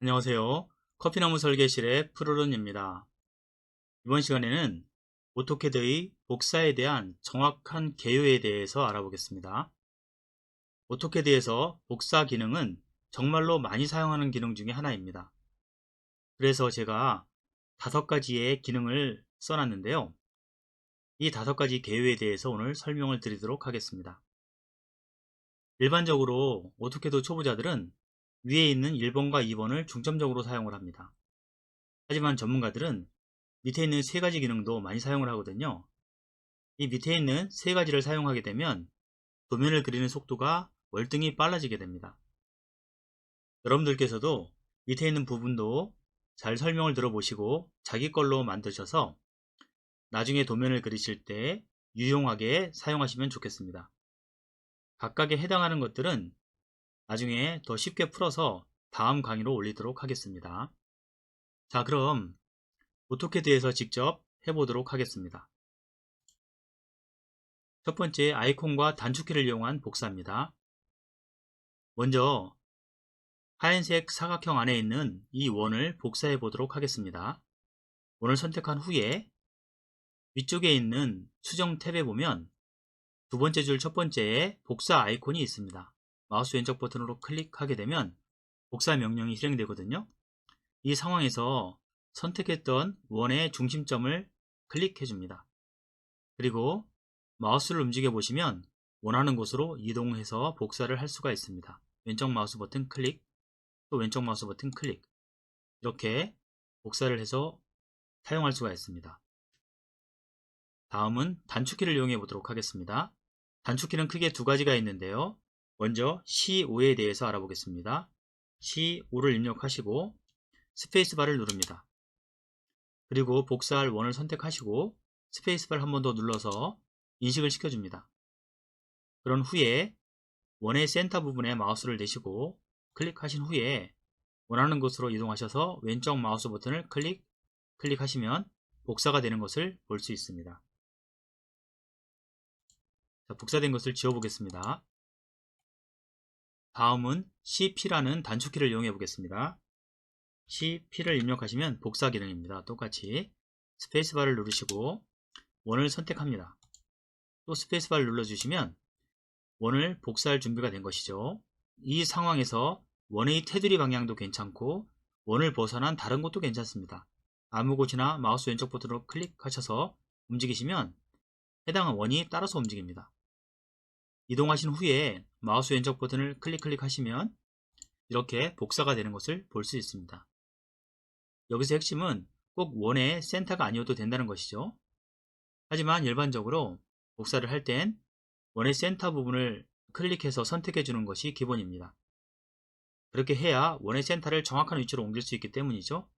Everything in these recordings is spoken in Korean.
안녕하세요. 커피나무 설계실의 푸르른입니다. 이번 시간에는 오토캐드의 복사에 대한 정확한 개요에 대해서 알아보겠습니다. 오토캐드에서 복사 기능은 정말로 많이 사용하는 기능 중에 하나입니다. 그래서 제가 5가지의 기능을 써놨는데요. 이 5가지 개요에 대해서 오늘 설명을 드리도록 하겠습니다. 일반적으로 오토캐드 초보자들은 위에 있는 1번과 2번을 중점적으로 사용을 합니다. 하지만 전문가들은 밑에 있는 3가지 기능도 많이 사용을 하거든요. 이 밑에 있는 3가지를 사용하게 되면 도면을 그리는 속도가 월등히 빨라지게 됩니다. 여러분들께서도 밑에 있는 부분도 잘 설명을 들어보시고 자기 걸로 만드셔서 나중에 도면을 그리실 때 유용하게 사용하시면 좋겠습니다. 각각에 해당하는 것들은 나중에 더 쉽게 풀어서 다음 강의로 올리도록 하겠습니다. 자, 그럼 오토캐드에서 직접 해보도록 하겠습니다. 첫 번째, 아이콘과 단축키를 이용한 복사입니다. 먼저 하얀색 사각형 안에 있는 이 원을 복사해 보도록 하겠습니다. 원을 선택한 후에 위쪽에 있는 수정 탭에 보면 두 번째 줄 첫 번째에 복사 아이콘이 있습니다. 마우스 왼쪽 버튼으로 클릭하게 되면 복사 명령이 실행되거든요. 이 상황에서 선택했던 원의 중심점을 클릭해 줍니다. 그리고 마우스를 움직여 보시면 원하는 곳으로 이동해서 복사를 할 수가 있습니다. 왼쪽 마우스 버튼 클릭, 또 왼쪽 마우스 버튼 클릭, 이렇게 복사를 해서 사용할 수가 있습니다. 다음은 단축키를 이용해 보도록 하겠습니다. 단축키는 크게 2가지가 있는데요. 먼저 C5에 대해서 알아보겠습니다. C5를 입력하시고 스페이스바를 누릅니다. 그리고 복사할 원을 선택하시고 스페이스바를 한 번 더 눌러서 인식을 시켜줍니다. 그런 후에 원의 센터 부분에 마우스를 대시고 클릭하신 후에 원하는 곳으로 이동하셔서 왼쪽 마우스 버튼을 클릭하시면 복사가 되는 것을 볼 수 있습니다. 자, 복사된 것을 지워 보겠습니다. 다음은 CP라는 단축키를 이용해 보겠습니다. CP를 입력하시면 복사 기능입니다. 똑같이 스페이스바를 누르시고 원을 선택합니다. 또 스페이스바를 눌러주시면 원을 복사할 준비가 된 것이죠. 이 상황에서 원의 테두리 방향도 괜찮고 원을 벗어난 다른 곳도 괜찮습니다. 아무 곳이나 마우스 왼쪽 버튼으로 클릭하셔서 움직이시면 해당 원이 따라서 움직입니다. 이동하신 후에 마우스 왼쪽 버튼을 클릭하시면 이렇게 복사가 되는 것을 볼 수 있습니다. 여기서 핵심은 꼭 원의 센터가 아니어도 된다는 것이죠. 하지만 일반적으로 복사를 할 땐 원의 센터 부분을 클릭해서 선택해 주는 것이 기본입니다. 그렇게 해야 원의 센터를 정확한 위치로 옮길 수 있기 때문이죠.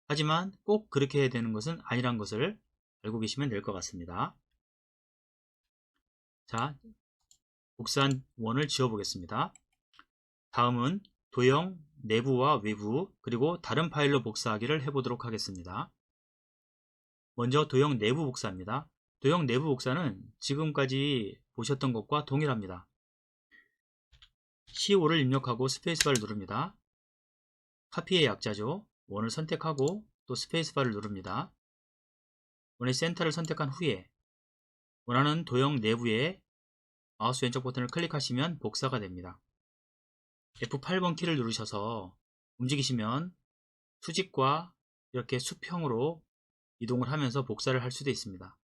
하지만 꼭 그렇게 해야 되는 것은 아니란 것을 알고 계시면 될 것 같습니다. 자, 복사한 원을 지워 보겠습니다. 다음은 도형 내부와 외부 그리고 다른 파일로 복사하기를 해보도록 하겠습니다. 먼저 도형 내부 복사입니다. 도형 내부 복사는 지금까지 보셨던 것과 동일합니다. C5를 입력하고 스페이스바를 누릅니다. 카피의 약자죠. 원을 선택하고 또 스페이스바를 누릅니다. 원의 센터를 선택한 후에 원하는 도형 내부에 마우스 왼쪽 버튼을 클릭하시면 복사가 됩니다. F8번 키를 누르셔서 움직이시면 수직과 이렇게 수평으로 이동을 하면서 복사를 할 수도 있습니다.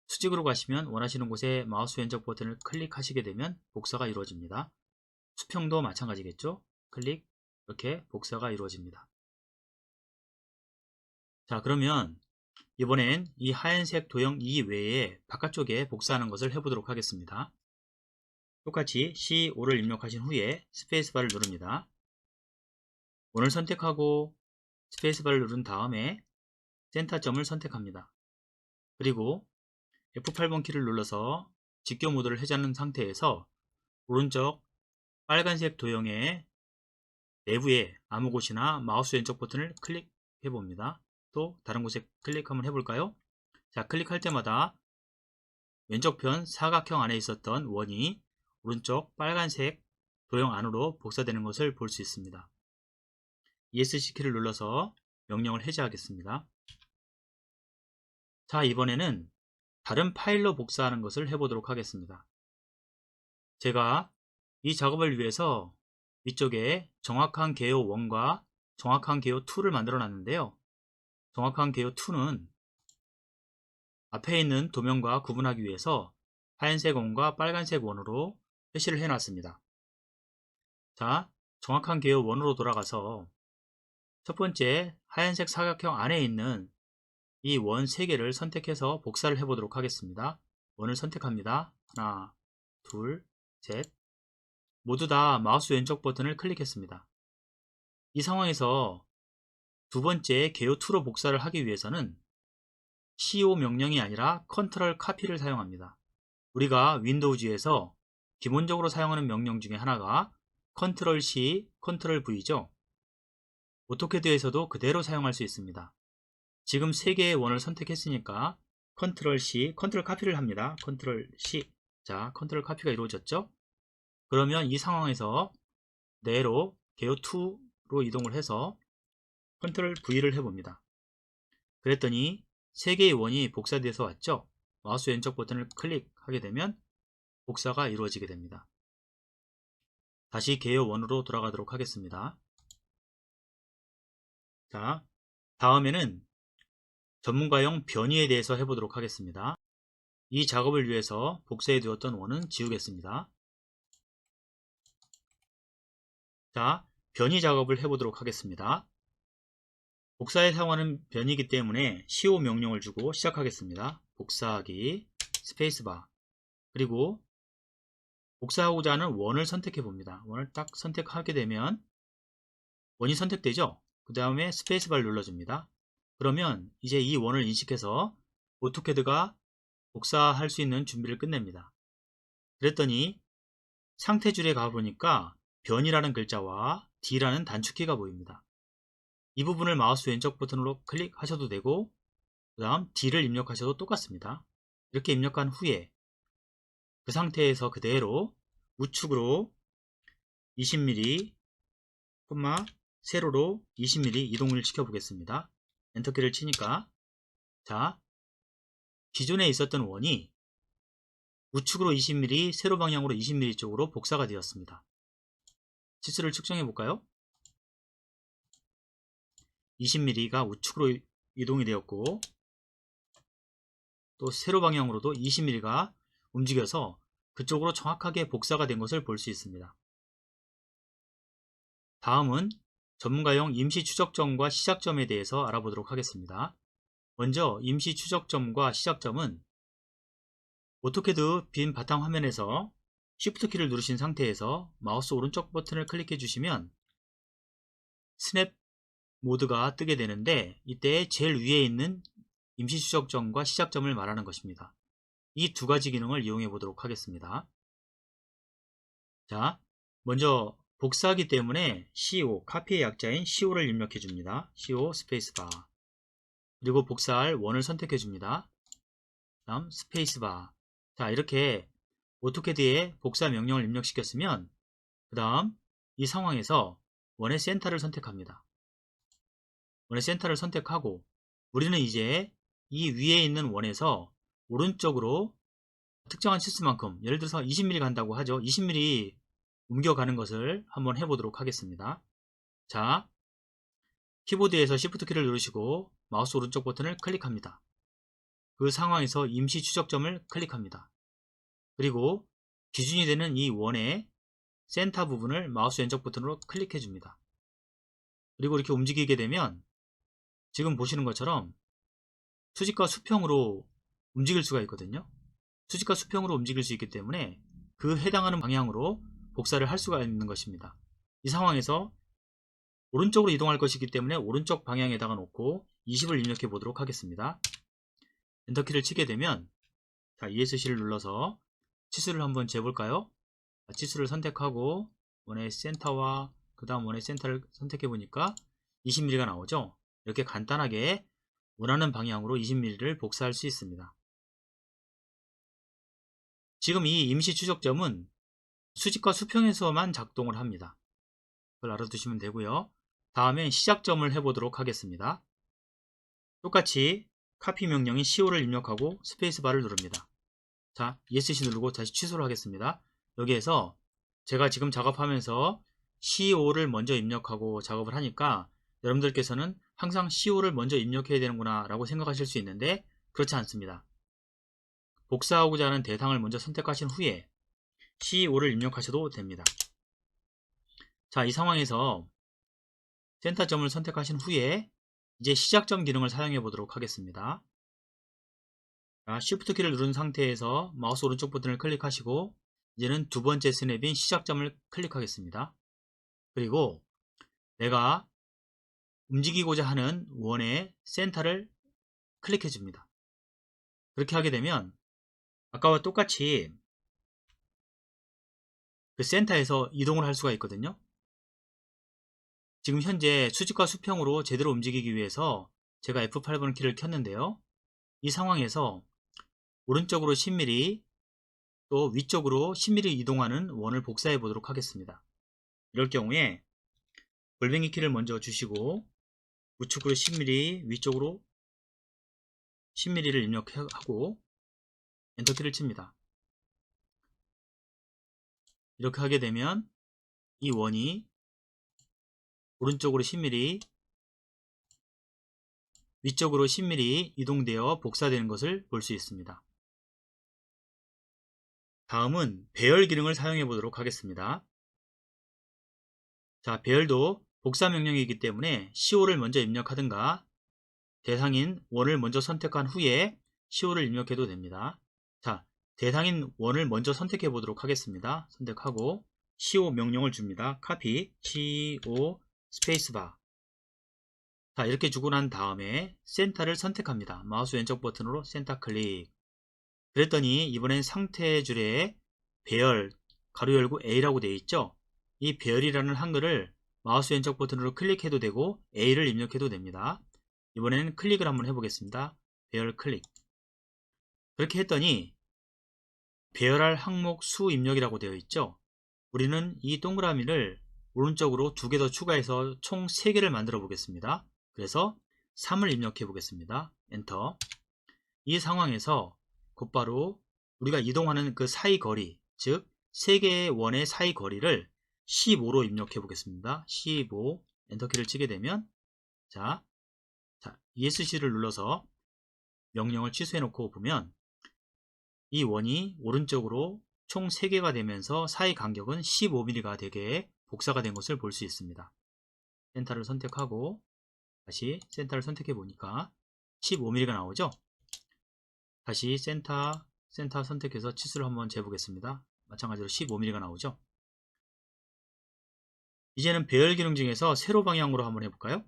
수직으로 가시면 원하시는 곳에 마우스 왼쪽 버튼을 클릭하시게 되면 복사가 이루어집니다. 수평도 마찬가지겠죠? 클릭, 이렇게 복사가 이루어집니다. 자, 그러면 이번엔 이 하얀색 도형 이외에 바깥쪽에 복사하는 것을 해보도록 하겠습니다. 똑같이 C5를 입력하신 후에 스페이스바를 누릅니다. 원을 선택하고 스페이스바를 누른 다음에 센터점을 선택합니다. 그리고 F8번 키를 눌러서 직교 모드를 해제하는 상태에서 오른쪽 빨간색 도형의 내부에 아무 곳이나 마우스 왼쪽 버튼을 클릭해 봅니다. 또 다른 곳에 클릭 한번 해볼까요? 자, 클릭할 때마다 왼쪽 편 사각형 안에 있었던 원이 오른쪽 빨간색 도형 안으로 복사되는 것을 볼 수 있습니다. ESC 키를 눌러서 명령을 해제하겠습니다. 자, 이번에는 다른 파일로 복사하는 것을 해보도록 하겠습니다. 제가 이 작업을 위해서 위쪽에 정확한 개요 1과 정확한 개요 2를 만들어 놨는데요. 정확한 개요 2는 앞에 있는 도면과 구분하기 위해서 하얀색 1과 빨간색 1으로 표시를 해 놨습니다. 자, 정확한 개요 1으로 돌아가서 첫 번째 하얀색 사각형 안에 있는 이 원 3개를 선택해서 복사를 해 보도록 하겠습니다. 원을 선택합니다. 하나, 둘, 셋. 모두 다 마우스 왼쪽 버튼을 클릭했습니다. 이 상황에서 두 번째 개요 2로 복사를 하기 위해서는 CO 명령이 아니라 컨트롤 카피를 사용합니다. 우리가 윈도우즈에서 기본적으로 사용하는 명령 중에 하나가 컨트롤 C, 컨트롤 V죠. 오토캐드에서도 그대로 사용할 수 있습니다. 지금 3개의 원을 선택했으니까 컨트롤 C, 컨트롤 카피를 합니다. 컨트롤 C. 자, 컨트롤 카피가 이루어졌죠? 그러면 이 상황에서 내로 개요 2로 이동을 해서 컨트롤 V를 해봅니다. 그랬더니 3개의 원이 복사돼서 왔죠? 마우스 왼쪽 버튼을 클릭하게 되면 복사가 이루어지게 됩니다. 다시 개요 1으로 돌아가도록 하겠습니다. 자, 다음에는 전문가용 변이에 대해서 해보도록 하겠습니다. 이 작업을 위해서 복사해 두었던 원은 지우겠습니다. 자, 변이 작업을 해보도록 하겠습니다. 복사에 사용하는 변이기 때문에 CO 명령을 주고 시작하겠습니다. 복사하기, 스페이스바, 그리고 복사하고자 하는 원을 선택해 봅니다. 원을 딱 선택하게 되면 원이 선택되죠? 그 다음에 스페이스바를 눌러줍니다. 그러면 이제 이 원을 인식해서 오토캐드가 복사할 수 있는 준비를 끝냅니다. 그랬더니 상태줄에 가보니까 변이라는 글자와 D라는 단축키가 보입니다. 이 부분을 마우스 왼쪽 버튼으로 클릭하셔도 되고 그 다음 D를 입력하셔도 똑같습니다. 이렇게 입력한 후에 그 상태에서 그대로 우측으로 20mm, 세로로 20mm 이동을 시켜 보겠습니다. 엔터키를 치니까 자, 기존에 있었던 원이 우측으로 20mm, 세로 방향으로 20mm 쪽으로 복사가 되었습니다. 치수를 측정해 볼까요? 20mm가 우측으로 이동이 되었고 또 세로 방향으로도 20mm가 움직여서 그쪽으로 정확하게 복사가 된 것을 볼 수 있습니다. 다음은 전문가용 임시 추적점과 시작점에 대해서 알아보도록 하겠습니다. 먼저 임시 추적점과 시작점은 오토캐드 빈 바탕 화면에서 Shift 키를 누르신 상태에서 마우스 오른쪽 버튼을 클릭해 주시면 스냅 모드가 뜨게 되는데 이때 제일 위에 있는 임시 추적점과 시작점을 말하는 것입니다. 이 두 가지 기능을 이용해 보도록 하겠습니다. 자, 먼저 복사하기 때문에 CO, 카피의 약자인 CO를 입력해 줍니다. CO 스페이스바. 그리고 복사할 원을 선택해 줍니다. 다음 스페이스바. 자, 이렇게 오토캐드에 복사 명령을 입력시켰으면 그 다음 이 상황에서 원의 센터를 선택합니다. 원의 센터를 선택하고 우리는 이제 이 위에 있는 원에서 오른쪽으로 특정한 치수만큼 예를 들어서 20mm 간다고 하죠. 20mm 옮겨가는 것을 한번 해보도록 하겠습니다. 자, 키보드에서 Shift 키를 누르시고 마우스 오른쪽 버튼을 클릭합니다. 그 상황에서 임시 추적점을 클릭합니다. 그리고 기준이 되는 이 원의 센터 부분을 마우스 왼쪽 버튼으로 클릭해 줍니다. 그리고 이렇게 움직이게 되면 지금 보시는 것처럼 수직과 수평으로 움직일 수가 있거든요. 수직과 수평으로 움직일 수 있기 때문에 그 해당하는 방향으로 복사를 할 수가 있는 것입니다. 이 상황에서 오른쪽으로 이동할 것이기 때문에 오른쪽 방향에다가 놓고 20을 입력해 보도록 하겠습니다. 엔터키를 치게 되면 자, ESC를 눌러서 치수를 한번 재볼까요? 치수를 선택하고 원의 센터와 그 다음 원의 센터를 선택해 보니까 20mm가 나오죠. 이렇게 간단하게 원하는 방향으로 20mm를 복사할 수 있습니다. 지금 이 임시 추적점은 수직과 수평에서만 작동을 합니다. 그걸 알아두시면 되고요. 다음에 시작점을 해보도록 하겠습니다. 똑같이 카피 명령인 CO를 입력하고 스페이스바를 누릅니다. 자, ESC 누르고 다시 취소를 하겠습니다. 여기에서 제가 지금 작업하면서 CO를 먼저 입력하고 작업을 하니까 여러분들께서는 항상 CO를 먼저 입력해야 되는구나 라고 생각하실 수 있는데 그렇지 않습니다. 복사하고자 하는 대상을 먼저 선택하신 후에 CO를 입력하셔도 됩니다. 자, 이 상황에서 센터점을 선택하신 후에 이제 시작점 기능을 사용해 보도록 하겠습니다. 자, Shift 키를 누른 상태에서 마우스 오른쪽 버튼을 클릭하시고 이제는 두 번째 스냅인 시작점을 클릭하겠습니다. 그리고 내가 움직이고자 하는 원의 센터를 클릭해 줍니다. 그렇게 하게 되면 아까와 똑같이 그 센터에서 이동을 할 수가 있거든요. 지금 현재 수직과 수평으로 제대로 움직이기 위해서 제가 F8번 키를 켰는데요. 이 상황에서 오른쪽으로 10mm 또 위쪽으로 10mm 이동하는 원을 복사해 보도록 하겠습니다. 이럴 경우에 골뱅이 키를 먼저 주시고 우측으로 10mm 위쪽으로 10mm를 입력하고 엔터키를 칩니다. 이렇게 하게 되면 이 원이 오른쪽으로 10mm 위쪽으로 10mm 이동되어 복사되는 것을 볼 수 있습니다. 다음은 배열 기능을 사용해 보도록 하겠습니다. 자, 배열도 복사 명령이기 때문에 CO를 먼저 입력하든가 대상인 원을 먼저 선택한 후에 CO를 입력해도 됩니다. 자, 대상인 원을 먼저 선택해 보도록 하겠습니다. 선택하고 CO 명령을 줍니다. 카피 CO 스페이스바. 자, 이렇게 주고 난 다음에 센터를 선택합니다. 마우스 왼쪽 버튼으로 센터 클릭. 그랬더니 이번엔 상태 줄에 배열 가로 열고 A라고 되어 있죠. 이 배열이라는 한글을 마우스 왼쪽 버튼으로 클릭해도 되고 A를 입력해도 됩니다. 이번에는 클릭을 한번 해보겠습니다. 배열 클릭. 그렇게 했더니 배열할 항목 수 입력이라고 되어 있죠. 우리는 이 동그라미를 오른쪽으로 2개 더 추가해서 총 3개를 만들어 보겠습니다. 그래서 3을 입력해 보겠습니다. 엔터. 이 상황에서 곧바로 우리가 이동하는 그 사이 거리, 즉 3개의 원의 사이 거리를 15로 입력해 보겠습니다. 15 엔터키를 치게 되면 자, ESC를 눌러서 명령을 취소해 놓고 보면 이 원이 오른쪽으로 총 3개가 되면서 사이 간격은 15mm가 되게 복사가 된 것을 볼 수 있습니다. 센터를 선택하고 다시 센터를 선택해 보니까 15mm가 나오죠. 다시 센터 선택해서 치수를 한번 재보겠습니다. 마찬가지로 15mm가 나오죠. 이제는 배열 기능 중에서 세로 방향으로 한번 해볼까요?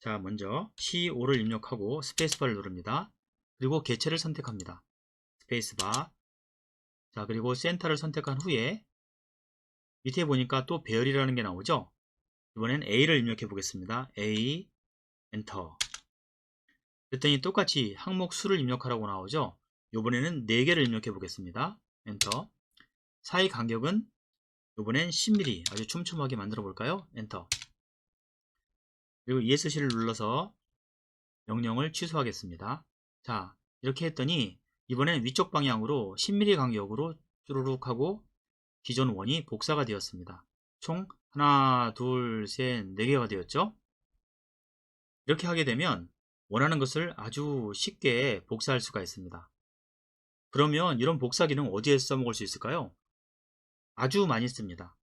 자, 먼저 C5를 입력하고 스페이스바를 누릅니다. 그리고 개체를 선택합니다. 스페이스바. 자, 그리고 센터를 선택한 후에 밑에 보니까 또 배열이라는 게 나오죠. 이번엔 A를 입력해 보겠습니다. A 엔터. 그랬더니 똑같이 항목 수를 입력하라고 나오죠. 이번에는 4개를 입력해 보겠습니다. 엔터. 사이 간격은 이번엔 10mm 아주 촘촘하게 만들어 볼까요? 엔터. 그리고 ESC를 눌러서 명령을 취소하겠습니다. 자, 이렇게 했더니 이번엔 위쪽 방향으로 10mm 간격으로 쭈루룩 하고 기존 원이 복사가 되었습니다. 총 하나, 둘, 셋, 4개가 되었죠. 이렇게 하게 되면 원하는 것을 아주 쉽게 복사할 수가 있습니다. 그러면 이런 복사 기능 어디에서 써먹을 수 있을까요? 아주 많이 씁니다.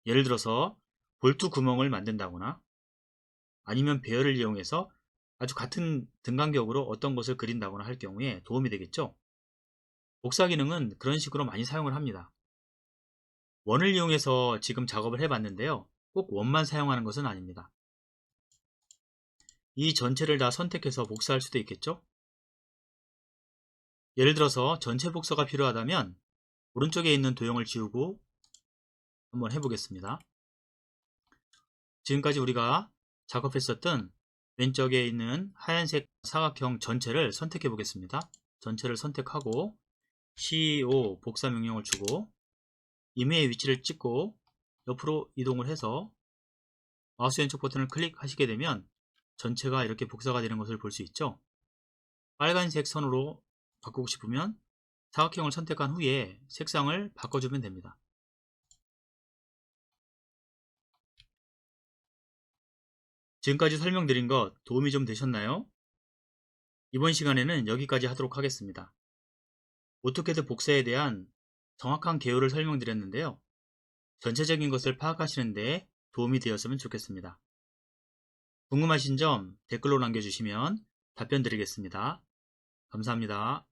예를 들어서 볼트 구멍을 만든다거나 아니면 배열을 이용해서 아주 같은 등간격으로 어떤 것을 그린다거나 할 경우에 도움이 되겠죠. 복사 기능은 그런 식으로 많이 사용을 합니다. 원을 이용해서 지금 작업을 해봤는데요. 꼭 원만 사용하는 것은 아닙니다. 이 전체를 다 선택해서 복사할 수도 있겠죠. 예를 들어서 전체 복사가 필요하다면 오른쪽에 있는 도형을 지우고 한번 해보겠습니다. 지금까지 우리가 작업했었던 왼쪽에 있는 하얀색 사각형 전체를 선택해 보겠습니다. 전체를 선택하고 CO 복사 명령을 주고 임의의 위치를 찍고 옆으로 이동을 해서 마우스 왼쪽 버튼을 클릭하시게 되면 전체가 이렇게 복사가 되는 것을 볼 수 있죠. 빨간색 선으로 바꾸고 싶으면 사각형을 선택한 후에 색상을 바꿔주면 됩니다. 지금까지 설명드린 것 도움이 좀 되셨나요? 이번 시간에는 여기까지 하도록 하겠습니다. 오토캐드 복사에 대한 정확한 개요를 설명드렸는데요. 전체적인 것을 파악하시는 데 도움이 되었으면 좋겠습니다. 궁금하신 점 댓글로 남겨주시면 답변 드리겠습니다. 감사합니다.